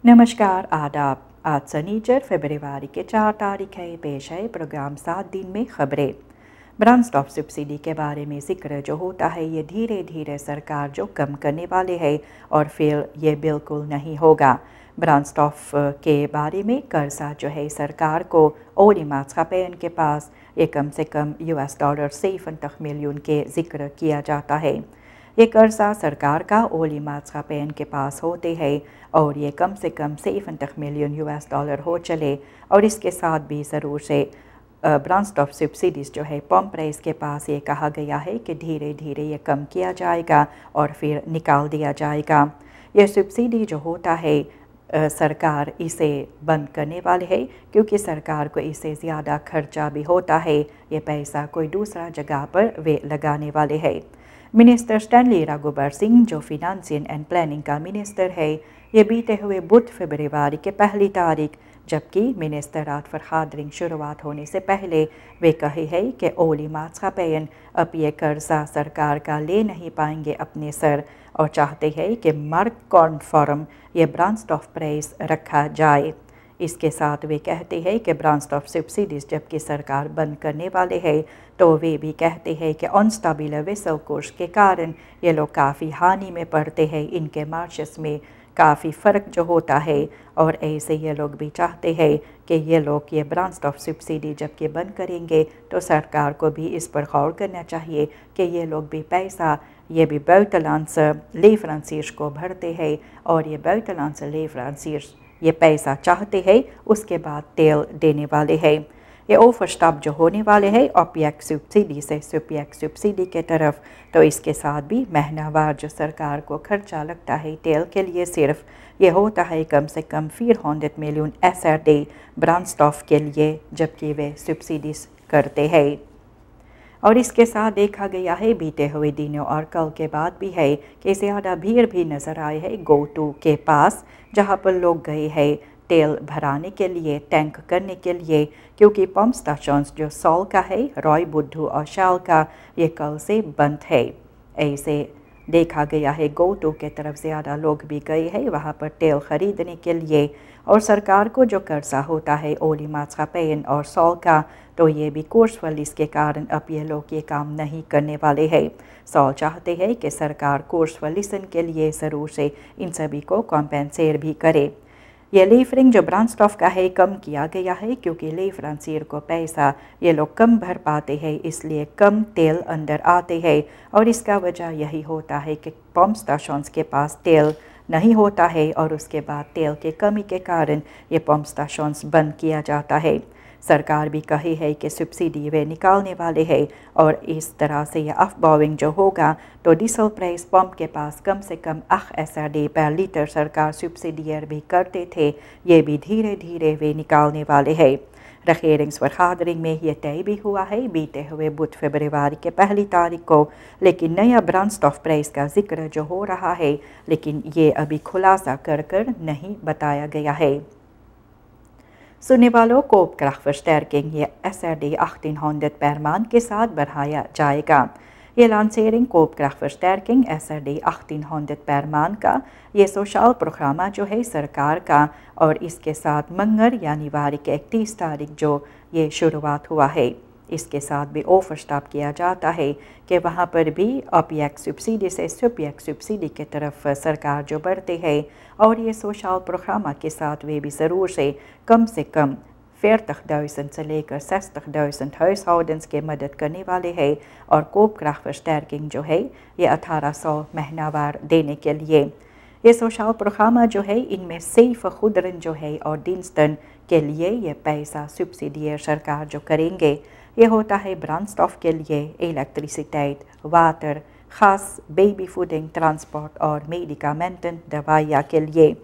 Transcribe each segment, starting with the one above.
नमस्कार आदाब। आज सनीचर फरवरी के 4 तारीख है। पेश है प्रोग्राम 7 दिन में खबरें। ब्रांडस्टॉफ सब्सिडी के बारे में जिक्र जो होता है ये धीरे धीरे सरकार जो कम करने वाले है और फिर ये बिल्कुल नहीं होगा। ब्रांडस्टॉफ के बारे में कर्जा जो है सरकार को ओलीमाatschappijen के पास ये कम से कम $70 मिलियन के जिक्र किया जाता है। ये कर्जा सरकार का ओलीमाatschappijen के पास होते हैं और ये कम से कम $70 मिलियन हो चले और इसके साथ भी ज़रूर से ब्रांडस्टॉफ सब्सिडीज़ जो है पंप प्राइस के पास ये कहा गया है कि धीरे धीरे ये कम किया जाएगा और फिर निकाल दिया जाएगा। ये सब्सिडी जो होता है सरकार इसे बंद करने वाली है क्योंकि सरकार को इससे ज़्यादा खर्चा भी होता है। ये पैसा कोई दूसरा जगह पर वे लगाने वाले है। मिनिस्टर स्टैनली रघुबर सिंह जो फिनांसिंग एंड प्लानिंग का मिनिस्टर है ये बीते हुए बुध फरवरी के 1 तारीख जबकि मिनिस्टरात फरहादरिंग शुरुआत होने से पहले वे कहे हैं कि ओलीमाatschappijen अब ये कर्जा सरकार का ले नहीं पाएंगे अपने सर और चाहते हैं कि मार्क कॉन्फॉर्म ये ब्रांडस्टॉफ प्राइस रखा जाए। इसके साथ वे कहते हैं कि ब्रांडस्टॉफ सब्सिडीज़ जबकि सरकार बंद करने वाले हैं तो वे भी कहते हैं कि अनस्टेबल वेसल कोर्स के कारण ये लोग काफ़ी हानि में पड़ते हैं। इनके मार्शस में काफ़ी फ़र्क जो होता है और ऐसे ये लोग भी चाहते हैं कि ये लोग ये ब्रांडस्टॉफ सब्सिडी जबकि बंद करेंगे तो सरकार को भी इस पर गौर करना चाहिए कि ये लोग भी पैसा ये भी buitenlandse leveranciers को भरते हैं और ये buitenlandse leveranciers ये पैसा चाहते हैं उसके बाद तेल देने वाले हैं। ये ओवरस्टॉप जो होने वाले हैं OPEC सब्सिडी से सुपीएक सब्सिडी के तरफ तो इसके साथ भी महीनावार जो सरकार को खर्चा लगता है तेल के लिए सिर्फ ये होता है कम से कम 400 मिलियन SRD ब्रांडस्टॉफ के लिए जबकि वे सब्सिडीज करते हैं। और इसके साथ देखा गया है बीते हुए दिनों और कल के बाद भी है कि ज़्यादा भीड़ भी नज़र आई है GO2 के पास जहां पर लोग गए हैं तेल भराने के लिए टैंक करने के लिए क्योंकि पंप स्टेशंस जो सॉल का है रॉय बुद्धू और शाल का ये कल से बंद है। ऐसे देखा गया है GO2 के तरफ ज़्यादा लोग भी गए हैं वहाँ पर तेल ख़रीदने के लिए और सरकार को जो कर्जा होता है ओलीमाatschappijen और सॉल का तो ये भी कोर्सवलिस के कारण अब ये लोग ये काम नहीं करने वाले हैं। सॉल चाहते हैं कि सरकार कोर्सवलिसन के लिए ज़रूर से इन सभी को कॉम्पेंसेट भी करे। ये लीवरिंग जो ब्रांडस्टॉफ का है कम किया गया है क्योंकि लीवरांसियर को पैसा ये लोग कम भर पाते हैं इसलिए कम तेल अंदर आते हैं और इसका वजह यही होता है कि पंप स्टेशंस के पास तेल नहीं होता है और उसके बाद तेल के कमी के कारण ये पंप स्टेशंस बंद किया जाता है। सरकार भी कही है कि सब्सिडी वे निकालने वाले हैं और इस तरह से यह अफबाविंग जो होगा तो डीजल प्राइस पंप के पास कम से कम 8 SRD पर लीटर सरकार सब्सिडियर भी करते थे ये भी धीरे धीरे वे निकालने वाले हैं। regeringsvergadering में यह तय भी हुआ है बीते हुए बुध फरवरी के 1 तारीख को लेकिन नया ब्रांडस्टॉफ प्राइस का जिक्र जो हो रहा है लेकिन ये अभी खुलासा कर नहीं बताया गया है। सुनने वालों koopkrachtversterking ये SRD 1800 per maand के साथ बढ़ाया जाएगा। ये लांसेरिंग koopkrachtversterking SRD 1800 per maand का ये सोशल प्रोग्राम जो है सरकार का और इसके साथ मंगर यानी वारी के 31 तारीख जो ये शुरुआत हुआ है। इसके साथ भी ओवरस्टॉप किया जाता है कि वहाँ पर भी OPEC सब्सिडी से सुपीएक सब्सिडी के तरफ सरकार जो बढ़ते हैं और ये सोशल प्रोग्राम के साथ वे भी ज़रूर से कम 40.000 से लेकर 60.000 huishoudens के मदद करने वाले हैं और koopkrachtversterking जो है ये 1800 महीनावार देने के लिए ये सोशल प्रोग्राम जो है इनमें सिर्फ खुदरन जो है और दिनस्तन के लिए ये पैसा सब्सिडी सरकार जो करेंगे ये होता है ब्रांडस्टॉफ के लिए इलेक्ट्रिसिटी वाटर खास बेबी फूडिंग ट्रांसपोर्ट और मेडिकामेंटन दवाइयाँ के लिए।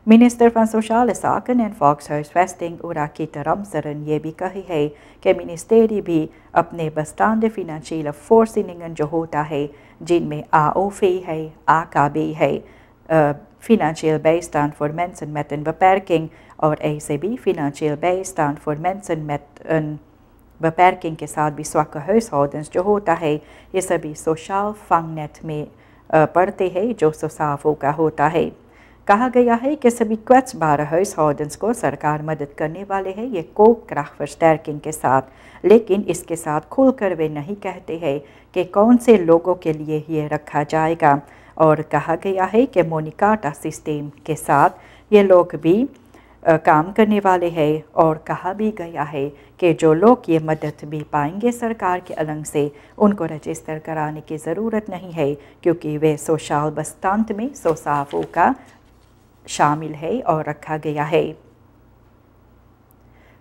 Minister van Sociale Zaken en Volkshuisvesting Urakita Ramseren ये भी कही है कि ministerie भी अपने बस्तांदे financiële voorzieningen जो होता है जिनमें AOV है AKB है financieel bijstand voor mensen met een beperking और ऐसे भी financieel bijstand voor mensen met een beperking के साथ भी zwakke huishoudens जो होता है ये सभी सोशल vangnet में पढ़ते हैं जो SOSAVO का होता है। कहा गया है कि सभी Kwetsbaarheidshoudens को सरकार मदद करने वाले हैं ये koopkrachtversterking के साथ, लेकिन इसके साथ खुलकर वे नहीं कहते हैं कि कौन से लोगों के लिए ये रखा जाएगा। और कहा गया है कि मोनिकाटा सिस्टम के साथ ये लोग भी काम करने वाले हैं। और कहा भी गया है कि जो लोग ये मदद भी पाएंगे सरकार के अलग से, उनको रजिस्टर कराने की ज़रूरत नहीं है, क्योंकि वे सोशल बस्तांत में सोसाफों का शामिल है और रखा गया है।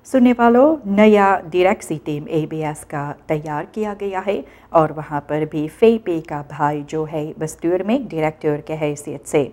सुनने वालों, नया डायरेक्सी टीम ABS का तैयार किया गया है और वहाँ पर भी फेपे का भाई जो है बस्तूर में डायरेक्टर के हैसियत से।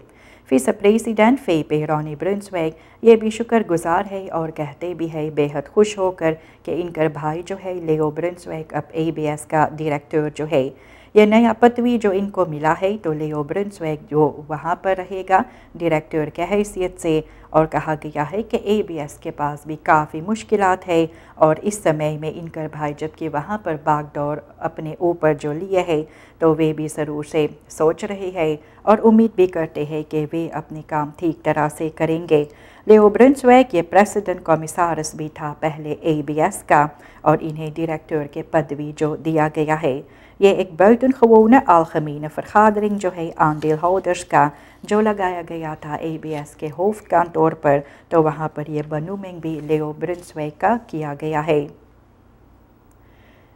विस प्रेसिडेंट फेपे रॉनी ब्रुन्सवेग ये भी शुक्रगुजार है और कहते भी है बेहद खुश होकर कि इनका भाई जो है लेओ ब्रुन्सवेग अब ABS का डायरेक्टर जो है। ये नया पदवी जो इनको मिला है तो लेओ ब्रुन्सवेग जो वहाँ पर रहेगा डायरेक्टर के हैसियत से। और कहा गया है कि ABS के पास भी काफ़ी मुश्किलात है और इस समय में इनका भाई जबकि वहाँ पर बागडोर अपने ऊपर जो लिए है तो वे भी ज़रूर से सोच रहे हैं और उम्मीद भी करते हैं कि वे अपने काम ठीक तरह से करेंगे। लेओ ब्रुन्सवेग ये प्रेसिडेंट कॉमिसारस भी था पहले ABS का और इन्हें डायरेक्टर के पदवी जो दिया गया है। ये एक buitengewone algemene vergadering जो है aandeelhouders का जो लगाया गया था ABS के hoofdkantoor पर, तो वहाँ पर ये benoeming भी लेओ ब्रुन्सवेग का किया गया है।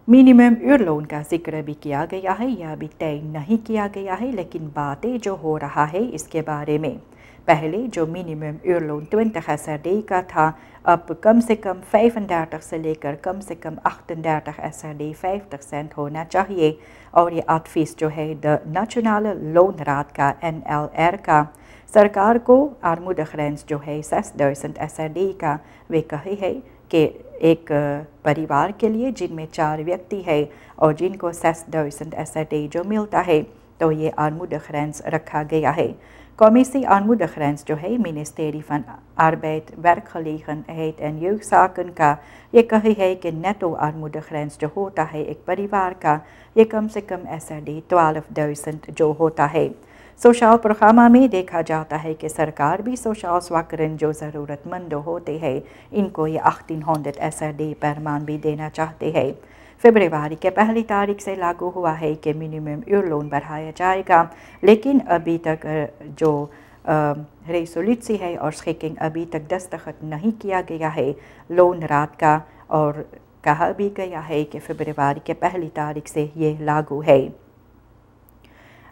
मिनिमम उरलोन का जिक्र भी किया गया है, यह भी तय नहीं किया गया है, लेकिन बातें जो हो रहा है इसके बारे में। पहले जो मिनिमम उरलोन 20 SRD का था, अब कम से कम 35 से लेकर कम से कम 38 SRD 50% होना चाहिए। और ये advies जो है द नेशनल लोन रात का NLR का सरकार को armoedegrens जो है 6000 SRD का, वे कहे है कि एक परिवार के लिए जिनमें 4 व्यक्ति है और जिनको 6000 SRD जो मिलता है तो ये armoedegrens रखा गया है। Commissie armoedegrens जो है Ministerie van Arbeid, Werkgelegenheid en Jeugdzaken का, ये कही है कि नेटो armoedegrens जो होता है एक परिवार का, ये कम से कम SRD 12,000 जो होता है। सोशल प्रोग्राम में देखा जाता है कि सरकार भी सोशल स्वाकरन जो ज़रूरतमंद होते हैं इनको ये 1800 SRD पर मान भी देना चाहते हैं। फरवरी के पहली तारीख से लागू हुआ है कि मिनिमम उरलोन बढ़ाया जाएगा, लेकिन अभी तक जो रेसोल्यूसी है और स्किकिंग अभी तक दस्तखत नहीं किया गया है लोन रात का। और कहा भी गया है कि फरवरी के पहली तारीख से ये लागू है।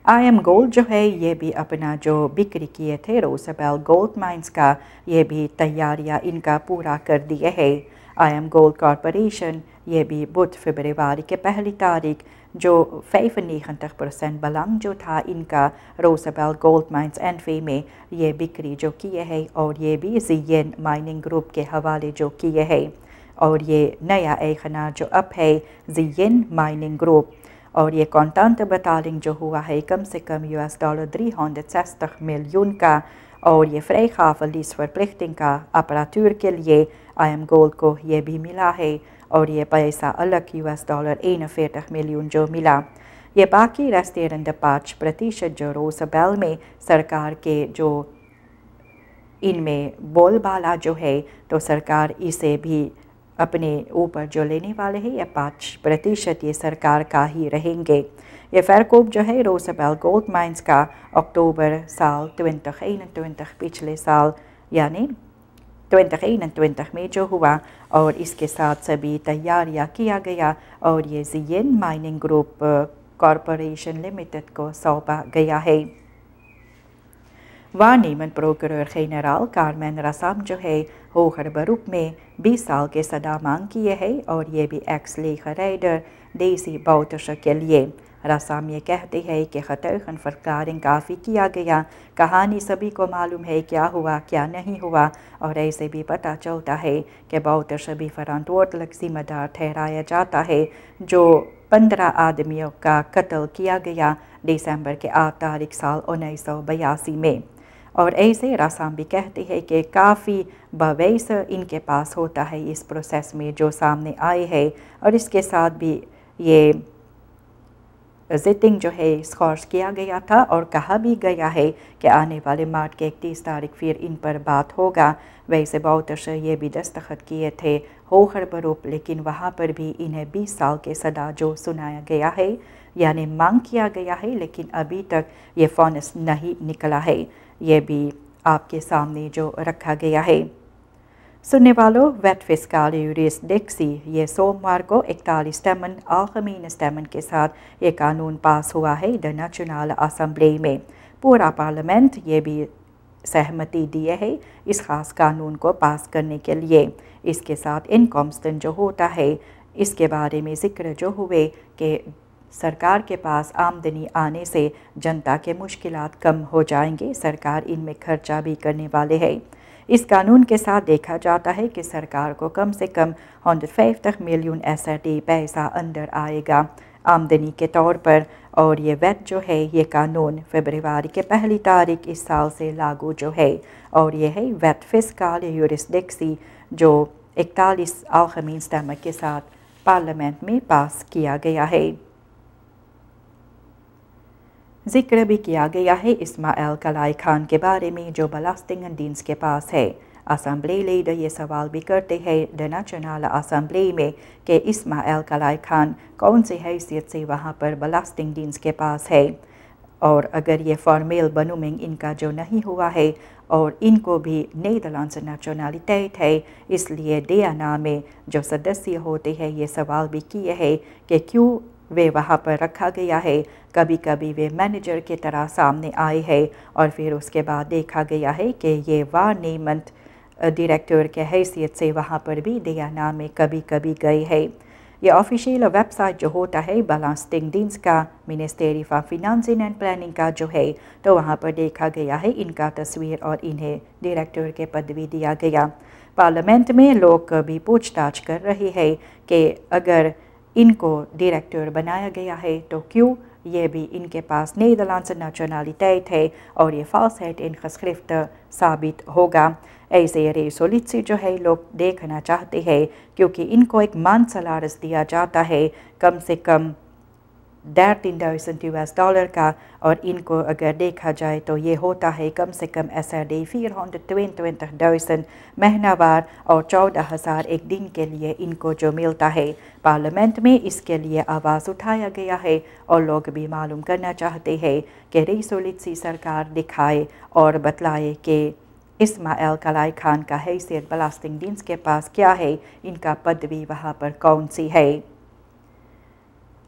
IM गोल्ड जो है ये भी अपना जो बिक्री किए थे रोसेबेल गोल्ड माइंस का, ये भी तैयारियां इनका पूरा कर दिए है। IM गोल्ड कॉरपोरेशन ये भी बुध फरवरी के पहली तारीख जो 95% बलंग जो था इनका रोसेबेल गोल्ड माइंस एनफे में ये बिक्री जो किए है और ये भी ज़ियन माइनिंग ग्रुप के हवाले जो किए है। और ये नया एखना जो अब है ज़ियन माइनिंग ग्रुप, और ये कॉन्टेंट बटालिंग जो हुआ है कम से कम $360 मिलियन का। और ये vrijgaveliedsverplichting का अपरातूर के लिए IM गोल्ड को ये भी मिला है और ये पैसा अलग $41 मिलियन जो मिला। ये बाकी रेस्टेरेंट 5% जो रोसेबेल में सरकार के जो इनमें बोलबाला जो है तो सरकार इसे भी अपने ऊपर जो लेने वाले हैं, या 5% ये सरकार का ही रहेंगे। ये फैरकोप जो है रोसेबेल गोल्ड माइंस का अक्टूबर साल 2021 पिछले साल यानी 2021 में जो हुआ, और इसके साथ सभी तैयारियां किया गया और ये ज़ियन माइनिंग ग्रुप कॉरपोरेशन लिमिटेड को सौंपा गया है। waarnemend procureur-generaal कारमेन रसाम जो है होगर beroep में 20 साल के सदा मांग किए है और ये भी एक्स लेखराइडर देसी बाउटर्स के लिए। रसाम ये कहते हैं कि खतरखन फरकारिंग काफ़ी किया गया, कहानी सभी को मालूम है क्या हुआ क्या नहीं हुआ, और ऐसे भी पता चलता है कि बाउटर सभी फरांतोटलक जिम्मेदार ठहराया जाता है जो 15 आदमियों का कत्ल किया गया दिसंबर के 8 तारीख साल 1982 में। और ऐसे रसाम भी कहते हैं कि काफ़ी बवैस इनके पास होता है इस प्रोसेस में जो सामने आए हैं, और इसके साथ भी ये जिटिंग जो है स्कॉर्स किया गया था और कहा भी गया है कि आने वाले मार्च के 31 तारीख फिर इन पर बात होगा। वैसे बहुत से ये भी दस्तखत किए थे होकर बरूप, लेकिन वहाँ पर भी इन्हें 20 साल के सदा जो सुनाया गया है यानी मांग किया गया है, लेकिन अभी तक ये फौनस नहीं निकला है। ये भी आपके सामने जो रखा गया है। सुनने वालों, वेट फिस्कल यूरिसडिक्सी ये सोमवार को 41 स्टेमन आलमीन स्टेमन के साथ ये कानून पास हुआ है द नेशनल असम्बली में। पूरा पार्लियामेंट ये भी सहमति दिए है इस खास कानून को पास करने के लिए। इसके साथ इनकॉन्स्टेंट जो होता है इसके बारे में जिक्र जो हुए कि सरकार के पास आमदनी आने से जनता के मुश्किलात कम हो जाएंगे, सरकार इनमें खर्चा भी करने वाले हैं। इस कानून के साथ देखा जाता है कि सरकार को कम से कम 150 मिलियन एसआरटी पैसा अंदर आएगा आमदनी के तौर पर। और ये वेट जो है ये कानून फरवरी के 1 तारीख इस साल से लागू जो है, और ये है वेट फिस्कल यूरिसडिक्सी जो 41 आलमीन स्टेमन के साथ पार्लियामेंट में पास किया गया है। जिक्र भी किया गया है इस्माइल कलाई खान के बारे में जो बलास्टिंगडीन्स के पास है। असम्बली लीडर ये सवाल भी करते हैं द नेशनल असम्बली में कि इस्माइल कलाई खान कौन सी हैसियत से वहाँ पर बलास्टिंगडीन्स के पास है, और अगर ये फॉर्मेल बनुमिंग इनका जो नहीं हुआ है और इनको भी नीदरलैंड्स नेशनलिटेट है, इसलिए डियाना में जो सदस्य होते हैं ये सवाल भी किए हैं कि क्यों वे वहाँ पर रखा गया है। कभी कभी वे मैनेजर की तरह सामने आए हैं और फिर उसके बाद देखा गया है कि ये वार्निमेंट डायरेक्टर के हैसियत से वहाँ पर भी डियाना में कभी कभी गए हैं। ये ऑफिशियल वेबसाइट जो होता है बलास्टिंगडीन्स का ministry for financing and planning का जो है, तो वहाँ पर देखा गया है इनका तस्वीर और इन्हें डायरेक्टर के पदवी दिया गया। पार्लियामेंट में लोग भी पूछताछ कर रहे हैं कि अगर इनको डायरेक्टर बनाया गया है तो क्यों ये भी इनके पास नीदरलैंड्स नेशनलिटेट है और ये फाल्सheid इनgeschrift साबित होगा। ऐसे रेसोलिट्सी जो है लोग देखना चाहते हैं क्योंकि इनको एक मान सलारस दिया जाता है कम से कम $13,000 का, और इनको अगर देखा जाए तो ये होता है कम से कम SRD 422,000 महीनावार और 14,000 एक दिन के लिए इनको जो मिलता है। पार्लियामेंट में इसके लिए आवाज़ उठाया गया है और लोग भी मालूम करना चाहते हैं कि रेसोलिट्सी सरकार दिखाए और बतलाए कि इस्माइल कलाई खान का हैसियत बलास्टिंगडीन्स के पास क्या है, इनका पदवी वहाँ पर कौन सी है।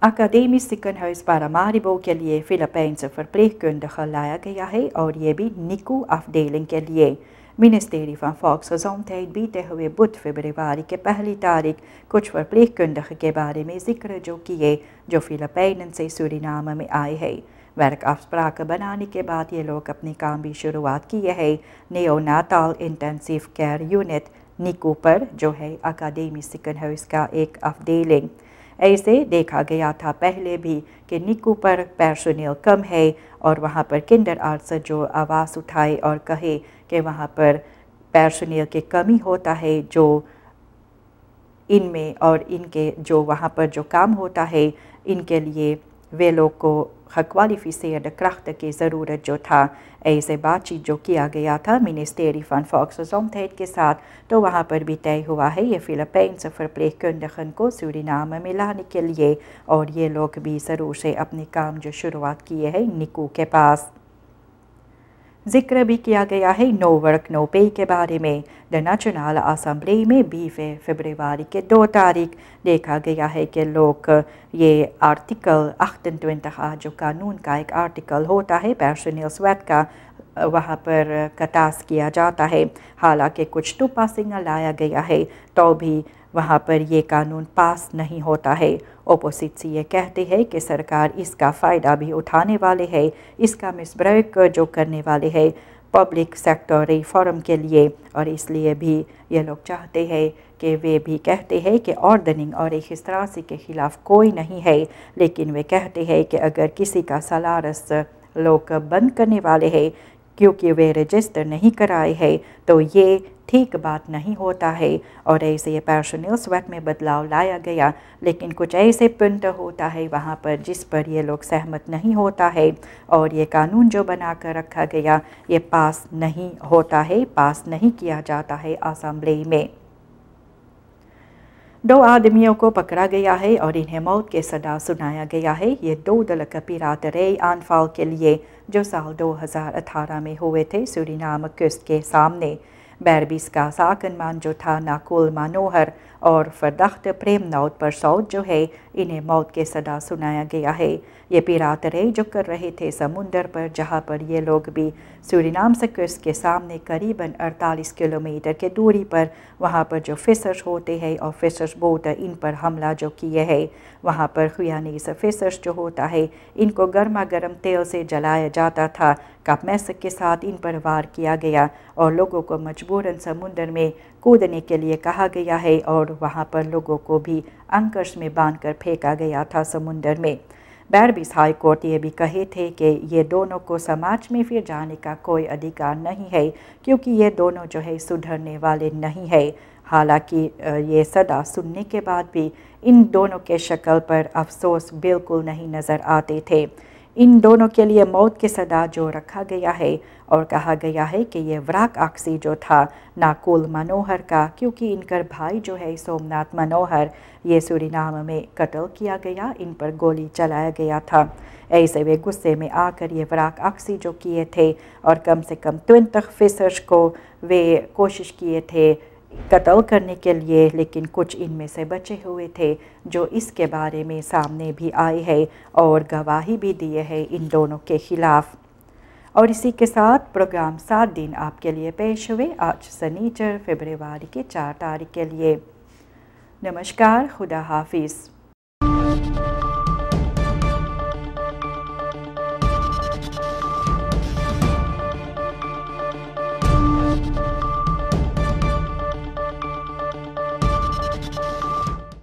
Academisch ziekenhuis Paramaribo के लिए फिलीपींस verpleegkundige लाया गया है और ये भी निकू afdeling के लिए। मिनिस्ट्री van Volksgezondheid बीते हुए बुध फरवरी के 1 तारीख कुछ verpleegkundige के बारे में जिक्र जो किए जो फिलीपीन से सूरीनाम में आए हैं। वर्क afspraken बनाने के बाद ये लोग अपने काम भी शुरुआत किए हैं नेओनाटाल इंटेंसिव केयर यूनिट निकू पर जो है academisch ziekenhuis का एक afdeling। ऐसे देखा गया था पहले भी कि निकू पर पर्सोनेल कम है और वहाँ पर किंडर आर्ट्स जो आवाज़ उठाए और कहे कि वहाँ पर पर्सोनेल की कमी होता है जो इनमें और इनके जो वहाँ पर जो काम होता है इनके लिए वे लोग को क्वालिफिसेर्ड krachten की ज़रूरत जो था। ऐसे बातचीत जो किया गया था मिनिस्ट्री van Volksgezondheid के साथ, तो वहाँ पर भी तय हुआ है ये फिलीपींस verpleegkundigen को सूरीनाम में लाने के लिए, और ये लोग भी ज़रूर से अपने काम जो शुरुआत किए हैं निकू के पास। जिक्र भी किया गया है नो वर्क नो पे के बारे में। द नेशनल असम्बली में 20 फरवरी के 2 तारीख देखा गया है कि लोग ये आर्टिकल 28 जो कानून का एक आर्टिकल होता है पर्सोनेल स्वेट का, वहाँ पर कटास किया जाता है। हालांकि कुछ तो पासिंग लाया गया है तो भी वहाँ पर ये कानून पास नहीं होता है। ओपोजिशन ये कहते हैं कि सरकार इसका फ़ायदा भी उठाने वाले है, इसका मिसब्रेक जो करने वाले है पब्लिक सेक्टर रिफॉर्म के लिए, और इसलिए भी ये लोग चाहते हैं कि वे भी कहते हैं कि ऑर्डनिंग और इख्तिरासी के ख़िलाफ़ कोई नहीं है, लेकिन वे कहते हैं कि अगर किसी का सलारस लोग बंद करने वाले हैं क्योंकि वे रजिस्टर नहीं कराए हैं तो ये ठीक बात नहीं होता है और ऐसे ये पर्सनल स्वैप में बदलाव लाया गया, लेकिन कुछ ऐसे पॉइंट होता है वहाँ पर जिस पर ये लोग सहमत नहीं होता है और ये कानून जो बना कर रखा गया ये पास नहीं होता है, पास नहीं किया जाता है असेंबली में। 2 आदमियों को पकड़ा गया है और इन्हें मौत की सज़ा सुनाया गया है। ये 2 दलक पिरातरे आनफाल के लिए जो साल 2018 में हुए थे सूरीनाम कोस्ट के सामने। बैरबीस का साकनमान जो था नाकुल मनोहर और फरदख्त प्रेमनौत परसौद जो है इन्हें मौत की सज़ा सुनाया गया है। ये पिरातरे जो कर रहे थे समुंदर पर, जहाँ पर ये लोग भी सूरीनाम से कोस्ट के सामने करीबन 48 किलोमीटर के दूरी पर वहाँ पर जो फिशर्स होते हैं और फिशर्स बोट इन पर हमला जो किए हैं, वहाँ पर खुयानीस फिशर्स जो होता है इनको गर्मा गर्म तेल से जलाया जाता था। कापमैस के साथ इन पर वार किया गया और लोगों को मजबूरन समुंदर में कूदने के लिए कहा गया है और वहाँ पर लोगों को भी अंकर्स में बांधकर फेंका गया था समुंदर में। बैरबीस हाई कोर्ट ये भी कहे थे कि ये दोनों को समाज में फिर जाने का कोई अधिकार नहीं है क्योंकि ये दोनों जो है सुधरने वाले नहीं है। हालांकि ये सदा सुनने के बाद भी इन दोनों के शक्ल पर अफसोस बिल्कुल नहीं नज़र आते थे। इन दोनों के लिए मौत की सज़ा जो रखा गया है और कहा गया है कि ये वराक आक्सी जो था नाकुल मनोहर का, क्योंकि इनका भाई जो है सोमनाथ मनोहर ये सूरीनाम में कत्ल किया गया, इन पर गोली चलाया गया था। ऐसे वे गुस्से में आकर ये वराक आक्सी जो किए थे और कम से कम 20 फिशर्स को वे कोशिश किए थे कत्ल करने के लिए, लेकिन कुछ इनमें से बचे हुए थे जो इसके बारे में सामने भी आए हैं और गवाही भी दिए हैं इन दोनों के खिलाफ। और इसी के साथ प्रोग्राम 7 दिन आपके लिए पेश हुए आज शनिचर फरवरी की 4 तारीख के लिए। नमस्कार, खुदा हाफिज़।